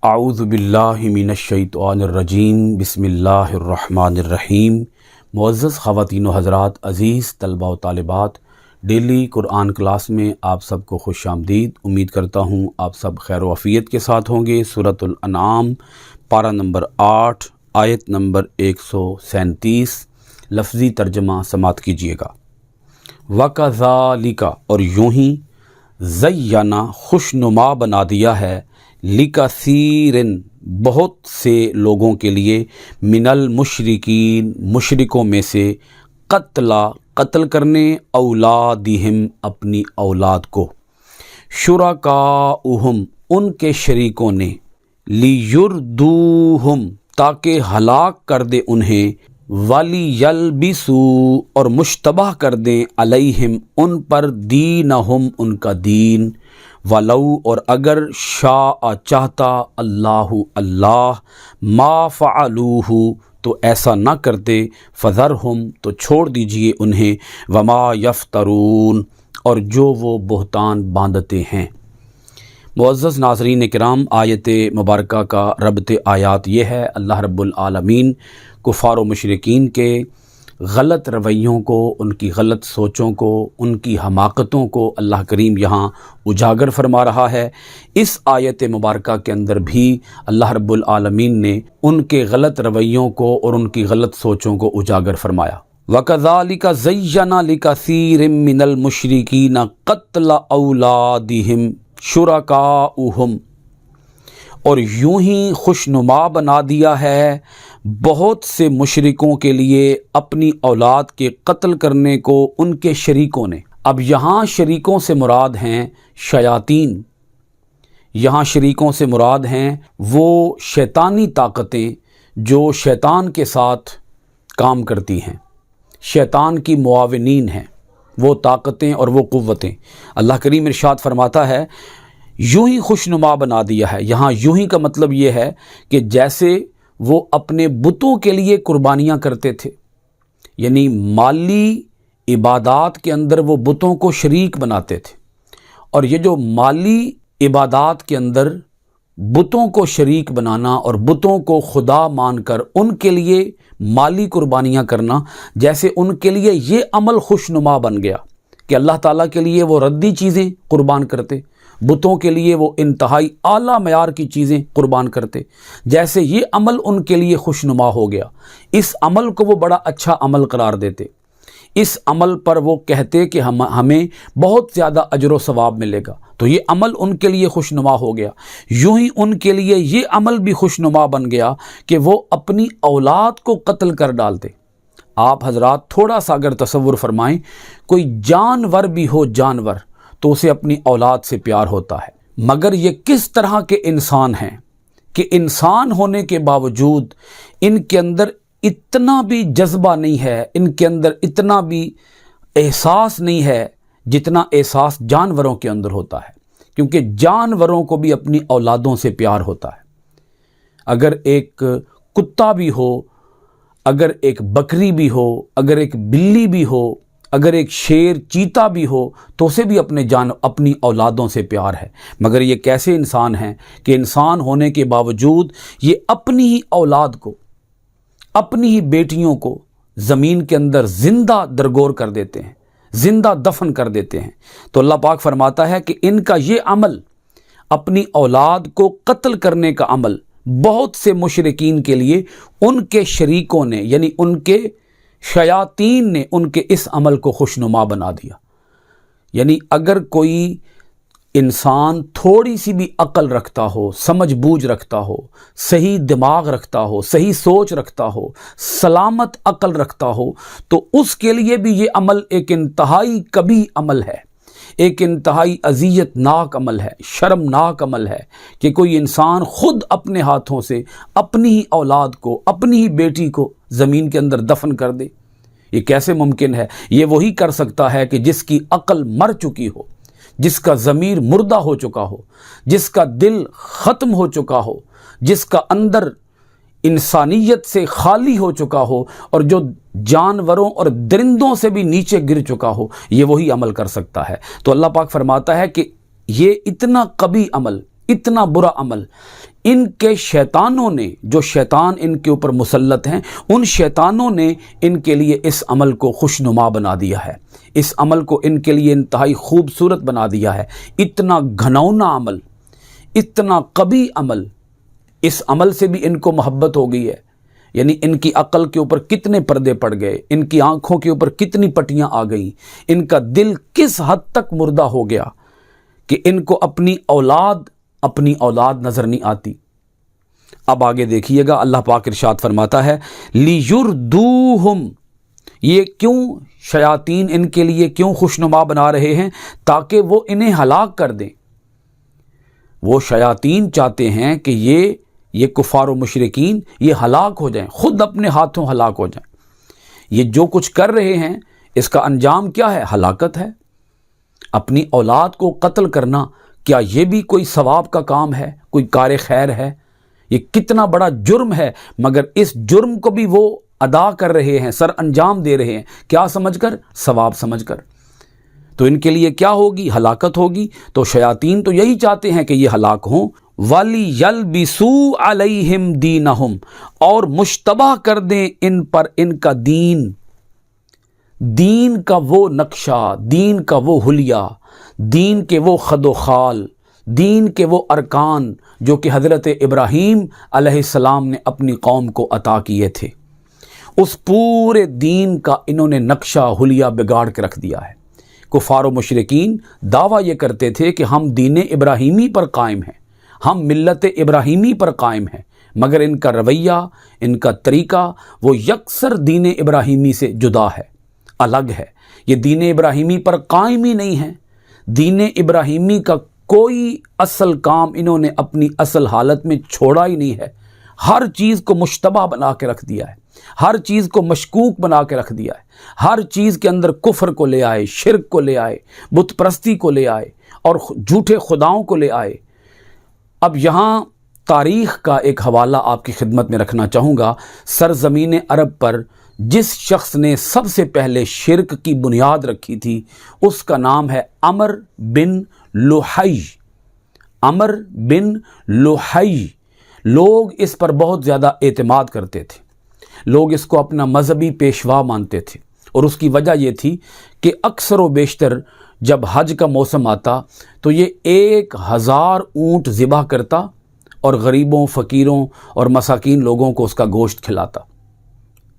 اعوذ باللہ من الشیطان الرجیم بسم اللہ الرحمن الرحیم۔ معزز خواتین و حضرات، عزیز طلباء و طالبات، ڈیلی قرآن کلاس میں آپ سب کو خوش آمدید۔ امید کرتا ہوں آپ سب خیر و عافیت کے ساتھ ہوں گے۔ سورۃ الانعام پارہ نمبر 8 آیت نمبر 137 لفظی ترجمہ سماعت کیجیے گا۔ وَكَذَلِكَ، اور یوں ہی، زَيَّنَ، خوشنما بنا دیا ہے، لِكَثِيرٍ، بہت سے لوگوں کے لیے، من المشرکین، مشرکوں میں سے، قتل کرنے، اولادہم، اپنی اولاد کو، شرکاؤہم، ان کے شریکوں نے، لیردوہم، تاکہ ہلاک کر دے انہیں، وَلِيَلْبِسُوا، اور مشتبہ کر دیں، علیہم، ان پر، دینہم، ان کا دین، وَلَوْ، اور اگر، شاء، چاہتا، اللہ، ما فعلوہ، تو ایسا نہ کرتے، فذرہم، تو چھوڑ دیجئے انہیں، وما یفترون، اور جو وہ بہتان باندھتے ہیں۔ معزز ناظرین کرام، آیت مبارکہ کا ربط آیات یہ ہے، اللہ رب العالمین کفار و مشرکین کے غلط رویوں کو، ان کی غلط سوچوں کو، ان کی حماقتوں کو اللہ کریم یہاں اجاگر فرما رہا ہے۔ اس آیت مبارکہ کے اندر بھی اللہ رب العالمین نے ان کے غلط رویوں کو اور ان کی غلط سوچوں کو اجاگر فرمایا۔ وَكَذَلِكَ زَيَّنَ لِكَثِيرٍ مِّنَ الْمُشْرِكِينَ قَتْلَ أَوْلَادِهِمْ شُرَكَاؤُهُمْ، اور یوں ہی خوشنما بنا دیا ہے بہت سے مشرکوں کے لیے اپنی اولاد کے قتل کرنے کو ان کے شریکوں نے۔ اب یہاں شریکوں سے مراد ہیں شیاطین، یہاں شریکوں سے مراد ہیں وہ شیطانی طاقتیں جو شیطان کے ساتھ کام کرتی ہیں، شیطان کی معاونین ہیں وہ طاقتیں اور وہ قوتیں۔ اللہ کریم ارشاد فرماتا ہے یوں ہی خوشنما بنا دیا ہے۔ یہاں یوں ہی کا مطلب یہ ہے کہ جیسے وہ اپنے بتوں کے لیے قربانیاں کرتے تھے، یعنی مالی عبادات کے اندر وہ بتوں کو شریک بناتے تھے، اور یہ جو مالی عبادات کے اندر بتوں کو شریک بنانا اور بتوں کو خدا مان کر ان کے لیے مالی قربانیاں کرنا، جیسے ان کے لیے یہ عمل خوشنما بن گیا کہ اللہ تعالیٰ کے لیے وہ ردی چیزیں قربان کرتے، بتوں کے لیے وہ انتہائی اعلیٰ معیار کی چیزیں قربان کرتے، جیسے یہ عمل ان کے لیے خوشنما ہو گیا، اس عمل کو وہ بڑا اچھا عمل قرار دیتے، اس عمل پر وہ کہتے کہ ہمیں بہت زیادہ اجر و ثواب ملے گا، تو یہ عمل ان کے لیے خوشنما ہو گیا۔ یوں ہی ان کے لیے یہ عمل بھی خوشنما بن گیا کہ وہ اپنی اولاد کو قتل کر ڈالتے۔ آپ حضرات تھوڑا سا اگر تصور فرمائیں، کوئی جانور بھی ہو، جانور، تو اسے اپنی اولاد سے پیار ہوتا ہے، مگر یہ کس طرح کے انسان ہیں کہ انسان ہونے کے باوجود ان کے اندر اتنا بھی جذبہ نہیں ہے، ان کے اندر اتنا بھی احساس نہیں ہے جتنا احساس جانوروں کے اندر ہوتا ہے، کیونکہ جانوروں کو بھی اپنی اولادوں سے پیار ہوتا ہے۔ اگر ایک کتا بھی ہو، اگر ایک بکری بھی ہو، اگر ایک بلی بھی ہو، اگر ایک شیر چیتا بھی ہو، تو اسے بھی اپنی اولادوں سے پیار ہے، مگر یہ کیسے انسان ہیں کہ انسان ہونے کے باوجود یہ اپنی ہی اولاد کو، اپنی ہی بیٹیوں کو زمین کے اندر زندہ درگور کر دیتے ہیں، زندہ دفن کر دیتے ہیں۔ تو اللہ پاک فرماتا ہے کہ ان کا یہ عمل، اپنی اولاد کو قتل کرنے کا عمل، بہت سے مشرکین کے لیے ان کے شریکوں نے، یعنی ان کے شیاطین نے ان کے اس عمل کو خوشنما بنا دیا۔ یعنی اگر کوئی انسان تھوڑی سی بھی عقل رکھتا ہو، سمجھ بوجھ رکھتا ہو، صحیح دماغ رکھتا ہو، صحیح سوچ رکھتا ہو، سلامت عقل رکھتا ہو، تو اس کے لیے بھی یہ عمل ایک انتہائی قبیح عمل ہے، ایک انتہائی اذیت ناک عمل ہے، شرمناک عمل ہے کہ کوئی انسان خود اپنے ہاتھوں سے اپنی ہی اولاد کو، اپنی ہی بیٹی کو زمین کے اندر دفن کر دے۔ یہ کیسے ممکن ہے؟ یہ وہی کر سکتا ہے کہ جس کی عقل مر چکی ہو، جس کا ضمیر مردہ ہو چکا ہو، جس کا دل ختم ہو چکا ہو، جس کا اندر انسانیت سے خالی ہو چکا ہو، اور جو جانوروں اور درندوں سے بھی نیچے گر چکا ہو، یہ وہی عمل کر سکتا ہے۔ تو اللہ پاک فرماتا ہے کہ یہ اتنا قبیح عمل، اتنا برا عمل ان کے شیطانوں نے، جو شیطان ان کے اوپر مسلط ہیں، ان شیطانوں نے ان کے لیے اس عمل کو خوشنما بنا دیا ہے، اس عمل کو ان کے لیے انتہائی خوبصورت بنا دیا ہے۔ اتنا گھنونا عمل، اتنا قبیح عمل، اس عمل سے بھی ان کو محبت ہو گئی ہے۔ یعنی ان کی عقل کے اوپر کتنے پردے پڑ گئے، ان کی آنکھوں کے اوپر کتنی پٹیاں آ گئیں، ان کا دل کس حد تک مردہ ہو گیا کہ ان کو اپنی اولاد نظر نہیں آتی۔ اب آگے دیکھیے گا، اللہ پاک ارشاد فرماتا ہے لِيُرْدُوهُمْ، یہ کیوں شیاطین ان کے لیے کیوں خوشنما بنا رہے ہیں؟ تاکہ وہ انہیں ہلاک کر دیں۔ وہ شیاطین چاہتے ہیں کہ یہ کفار و مشرکین یہ ہلاک ہو جائیں، خود اپنے ہاتھوں ہلاک ہو جائیں۔ یہ جو کچھ کر رہے ہیں اس کا انجام کیا ہے؟ ہلاکت ہے۔ اپنی اولاد کو قتل کرنا، کیا یہ بھی کوئی ثواب کا کام ہے، کوئی کار خیر ہے؟ یہ کتنا بڑا جرم ہے، مگر اس جرم کو بھی وہ ادا کر رہے ہیں، سر انجام دے رہے ہیں، کیا سمجھ کر؟ ثواب سمجھ کر۔ تو ان کے لیے کیا ہوگی؟ ہلاکت ہوگی۔ تو شیاطین تو یہی چاہتے ہیں کہ یہ ہلاک ہوں۔ وَلِيَلْبِسُوا عَلَيْهِمْ دِينَهُمْ، اور مشتبہ کر دیں ان پر ان کا دین، دین کا وہ نقشہ، دین کا وہ حلیہ، دین کے وہ خد و خال، دین کے وہ ارکان جو کہ حضرت ابراہیم علیہ السلام نے اپنی قوم کو عطا کیے تھے، اس پورے دین کا انہوں نے نقشہ حلیہ بگاڑ کے رکھ دیا ہے۔ کفار و مشرکین دعویٰ یہ کرتے تھے کہ ہم دین ابراہیمی پر قائم ہیں، ہم ملت ابراہیمی پر قائم ہیں، مگر ان کا رویہ، ان کا طریقہ وہ یکسر دین ابراہیمی سے جدا ہے، الگ ہے۔ یہ دین ابراہیمی پر قائم ہی نہیں ہے۔ دین ابراہیمی کا کوئی اصل کام انہوں نے اپنی اصل حالت میں چھوڑا ہی نہیں ہے۔ ہر چیز کو مشتبہ بنا کے رکھ دیا ہے، ہر چیز کو مشکوک بنا کے رکھ دیا ہے، ہر چیز کے اندر کفر کو لے آئے، شرک کو لے آئے، بت پرستی کو لے آئے اور جھوٹے خداؤں کو لے آئے۔ اب یہاں تاریخ کا ایک حوالہ آپ کی خدمت میں رکھنا چاہوں گا۔ سرزمین عرب پر جس شخص نے سب سے پہلے شرک کی بنیاد رکھی تھی اس کا نام ہے عمر بن لوحی۔ عمر بن لوحی، لوگ اس پر بہت زیادہ اعتماد کرتے تھے، لوگ اس کو اپنا مذہبی پیشوا مانتے تھے، اور اس کی وجہ یہ تھی کہ اکثر و بیشتر جب حج کا موسم آتا تو یہ 1000 اونٹ ذبح کرتا اور غریبوں، فقیروں اور مساکین لوگوں کو اس کا گوشت کھلاتا۔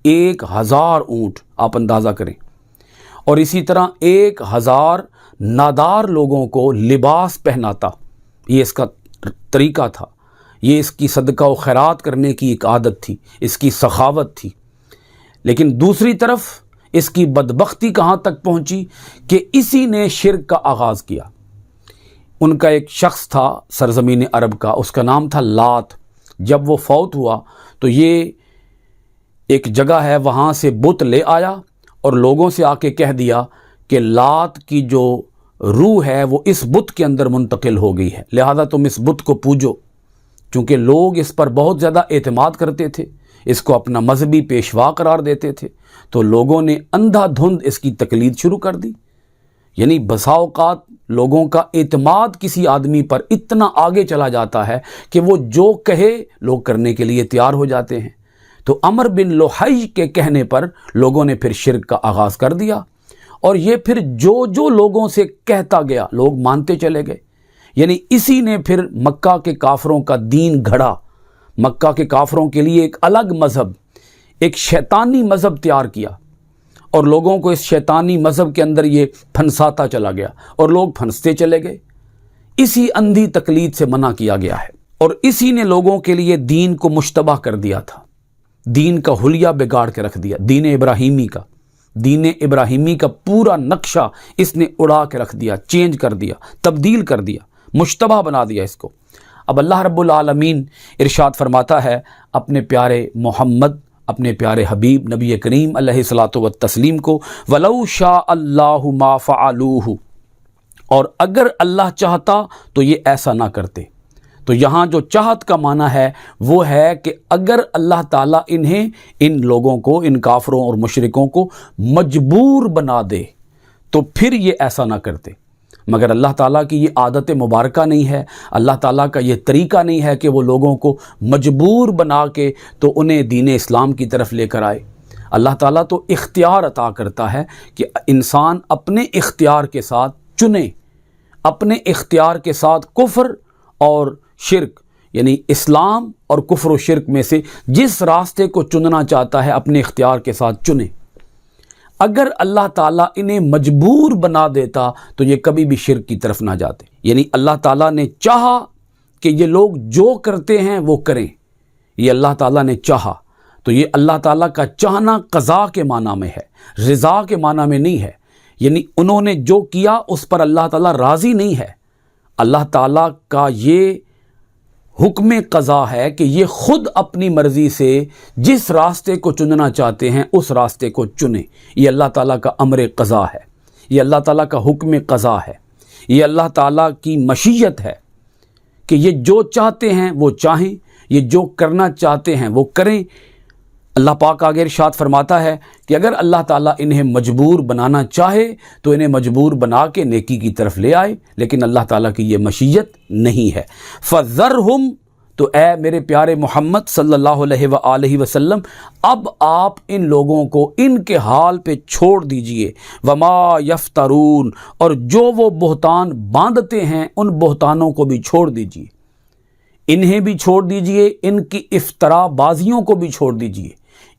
1000 اونٹ، آپ اندازہ کریں۔ اور اسی طرح 1000 نادار لوگوں کو لباس پہناتا۔ یہ اس کا طریقہ تھا، یہ اس کی صدقہ و خیرات کرنے کی ایک عادت تھی، اس کی سخاوت تھی۔ لیکن دوسری طرف اس کی بدبختی کہاں تک پہنچی کہ اسی نے شرک کا آغاز کیا۔ ان کا ایک شخص تھا سرزمین عرب کا، اس کا نام تھا لات۔ جب وہ فوت ہوا تو یہ ایک جگہ ہے، وہاں سے بت لے آیا اور لوگوں سے آ کے کہہ دیا کہ لات کی جو روح ہے وہ اس بت کے اندر منتقل ہو گئی ہے، لہذا تم اس بت کو پوجو۔ چونکہ لوگ اس پر بہت زیادہ اعتماد کرتے تھے، اس کو اپنا مذہبی پیشوا قرار دیتے تھے، تو لوگوں نے اندھا دھند اس کی تقلید شروع کر دی۔ یعنی بسا اوقات لوگوں کا اعتماد کسی آدمی پر اتنا آگے چلا جاتا ہے کہ وہ جو کہے لوگ کرنے کے لیے تیار ہو جاتے ہیں۔ تو عمر بن لوحی کے کہنے پر لوگوں نے پھر شرک کا آغاز کر دیا، اور یہ پھر جو لوگوں سے کہتا گیا لوگ مانتے چلے گئے۔ یعنی اسی نے پھر مکہ کے کافروں کا دین گھڑا، مکہ کے کافروں کے لیے ایک الگ مذہب، ایک شیطانی مذہب تیار کیا، اور لوگوں کو اس شیطانی مذہب کے اندر یہ پھنساتا چلا گیا، اور لوگ پھنستے چلے گئے۔ اسی اندھی تقلید سے منع کیا گیا ہے، اور اسی نے لوگوں کے لیے دین کو مشتبہ کر دیا تھا، دین کا حلیہ بگاڑ کے رکھ دیا، دین ابراہیمی کا پورا نقشہ اس نے اڑا کے رکھ دیا، چینج کر دیا، تبدیل کر دیا، مشتبہ بنا دیا اس کو۔ اب اللہ رب العالمین ارشاد فرماتا ہے اپنے پیارے محمد، اپنے پیارے حبیب نبی کریم علیہ الصلاۃ والتسلیم کو، وَلَوْ شَاءَ اللَّهُ مَا فَعَلُوهُ، اور اگر اللہ چاہتا تو یہ ایسا نہ کرتے۔ تو یہاں جو چاہت کا معنی ہے وہ ہے کہ اگر اللہ تعالیٰ انہیں، ان لوگوں کو، ان کافروں اور مشرکوں کو مجبور بنا دے تو پھر یہ ایسا نہ کرتے۔ مگر اللہ تعالیٰ کی یہ عادت مبارکہ نہیں ہے، اللہ تعالیٰ کا یہ طریقہ نہیں ہے کہ وہ لوگوں کو مجبور بنا کے تو انہیں دین اسلام کی طرف لے کر آئے۔ اللہ تعالیٰ تو اختیار عطا کرتا ہے کہ انسان اپنے اختیار کے ساتھ چنے، اپنے اختیار کے ساتھ کفر اور شرک، یعنی اسلام اور کفر و شرک میں سے جس راستے کو چننا چاہتا ہے اپنے اختیار کے ساتھ چنے۔ اگر اللہ تعالیٰ انہیں مجبور بنا دیتا تو یہ کبھی بھی شرک کی طرف نہ جاتے۔ یعنی اللہ تعالیٰ نے چاہا کہ یہ لوگ جو کرتے ہیں وہ کریں، یہ اللہ تعالیٰ نے چاہا، تو یہ اللہ تعالیٰ کا چاہنا قضا کے معنی میں ہے، رضا کے معنی میں نہیں ہے۔ یعنی انہوں نے جو کیا اس پر اللہ تعالیٰ راضی نہیں ہے۔ اللہ تعالیٰ کا یہ حکم قضا ہے کہ یہ خود اپنی مرضی سے جس راستے کو چننا چاہتے ہیں اس راستے کو چنیں۔ یہ اللہ تعالیٰ کا امر قضا ہے، یہ اللہ تعالیٰ کا حکم قضا ہے، یہ اللہ تعالیٰ کی مشیت ہے کہ یہ جو چاہتے ہیں وہ چاہیں، یہ جو کرنا چاہتے ہیں وہ کریں۔ اللہ پاک آگے ارشاد فرماتا ہے کہ اگر اللہ تعالیٰ انہیں مجبور بنانا چاہے تو انہیں مجبور بنا کے نیکی کی طرف لے آئے، لیکن اللہ تعالیٰ کی یہ مشیت نہیں ہے۔ فَذَرْهُمْ، تو اے میرے پیارے محمد صلی اللہ علیہ وآلہ وسلم، اب آپ ان لوگوں کو ان کے حال پہ چھوڑ دیجئے، وَمَا يَفْتَرُونَ، اور جو وہ بہتان باندھتے ہیں ان بہتانوں کو بھی چھوڑ دیجئے، انہیں بھی چھوڑ دیجئے، ان کی افطرا بازیوں کو بھی چھوڑ دیجئے،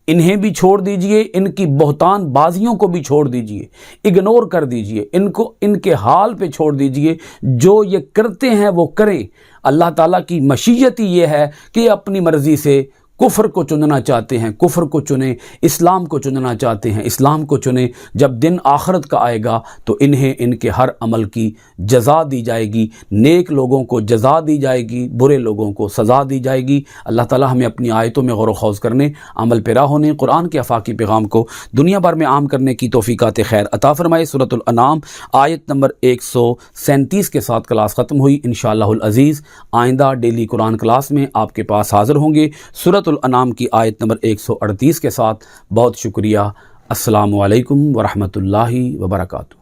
انہیں بھی چھوڑ دیجئے، ان کی بہتان بازیوں کو بھی چھوڑ دیجئے، اگنور کر دیجئے، ان کو ان کے حال پہ چھوڑ دیجئے، جو یہ کرتے ہیں وہ کریں۔ اللہ تعالیٰ کی مشیت ہی یہ ہے کہ اپنی مرضی سے کفر کو چننا چاہتے ہیں کفر کو چنیں، اسلام کو چننا چاہتے ہیں اسلام کو چنیں۔ جب دن آخرت کا آئے گا تو انہیں ان کے ہر عمل کی جزا دی جائے گی، نیک لوگوں کو جزا دی جائے گی، برے لوگوں کو سزا دی جائے گی۔ اللہ تعالی ہمیں اپنی آیتوں میں غور و خوض کرنے، عمل پیرا ہونے، قرآن کے آفاقی پیغام کو دنیا بھر میں عام کرنے کی توفیقات خیر عطا فرمائے۔ سورۃ الانعام آیت نمبر 137 کے ساتھ کلاس ختم ہوئی۔ انشاءاللہ العزیز آئندہ ڈیلی قرآن کلاس میں آپ کے پاس حاضر ہوں گے سورۃ الانعام کی آیت نمبر 138 کے ساتھ۔ بہت شکریہ۔ السلام علیکم ورحمۃ اللہ وبرکاتہ۔